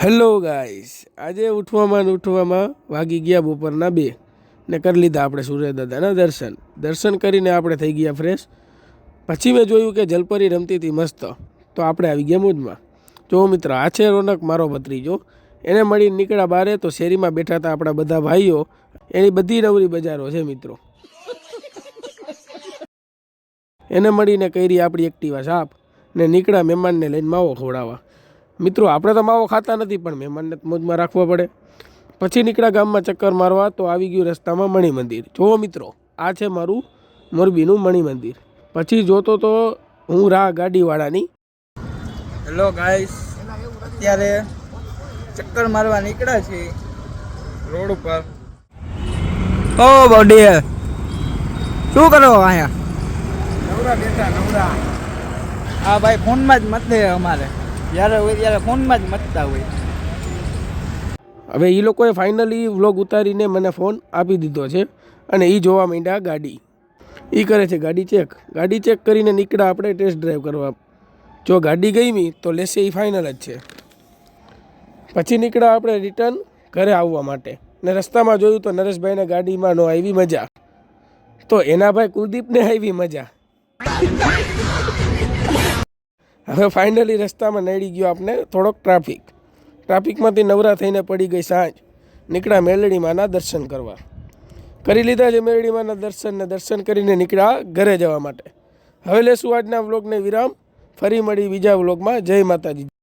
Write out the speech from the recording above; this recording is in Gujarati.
હેલો ગાઈસ, આજે ઉઠવામાં વાગી ગયા બપોરના 2 ને કરી લીધા આપણે સૂર્યદાદાના દર્શન કરીને આપણે થઈ ગયા ફ્રેશ. પછી મેં જોયું કે જલપરી રમતી હતી મસ્ત, તો આપણે આવી ગયા મોજમાં. જો મિત્ર, આ છે રોનક, મારો ભત્રીજો. એને મળીને નીકળ્યા બારે, તો શેરીમાં બેઠા હતા આપણા બધા ભાઈઓ. એની બધી નવરી બજારો છે મિત્રો. એને મળીને કરી આપણી એક્ટિવા સાફ ને નીકળ્યા મહેમાનને લઈને માવો ખવડાવવા. મિત્રો, આપણે તો માવો ખાતા નથી, પણ મહેમાનને મોજમાં રાખવા પડે. પછી નીકળ્યા ગામમાં ચક્કર મારવા, તો આવી ગયું રસ્તામાં મણિ મંદિર. જુઓ મિત્રો, આ છે મારું મોરબીનું મણિ મંદિર. પછી જોતો તો હું રાહ ગાડીવાળાની. હેલો ગાઈસ, અત્યારે ચક્કર મારવા નીકળ્યા છીએ રોડ ઉપર. ઓ બોડી, શું કરો અહીંયા? નવરા બેઠા નવરા. હા ભાઈ, ફોનમાં જ મતે અમારે, જ્યારે હોય ત્યારે ફોનમાં જ મતતા હોય. હવે એ લોકોએ ફાઇનલી વ્લોગ ઉતારીને મને ફોન આપી દીધો છે અને એ જોવા માંડ્યા ગાડી. એ કરે છે ગાડી ચેક કરીને નીકળ્યા આપણે ટેસ્ટ ડ્રાઈવ કરવા. જો ગાડી ગમી તો લેશે એ ફાઇનલ જ છે. પછી નીકળ્યા આપણે રિટર્ન ઘરે આવવા માટે, ને રસ્તામાં જોયું તો નરેશભાઈને ગાડીમાં નો આવી મજા, તો એના ભાઈ કુલદીપને આવી મજા. હવે ફાઇનલી રસ્તામાં નડી ગયો આપણે થોડોક ટ્રાફિકમાંથી નવરા થઈને પડી ગઈ સાંજ. નીકળ્યા મેલડીમાંના દર્શન કરવા. કરી લીધા છે મેલડીમાંના દર્શન કરીને નીકળ્યા ઘરે જવા માટે. હવે લેશું આજના વ્લોગને વિરામ. ફરી મળી બીજા વ્લોગમાં. જય માતાજી.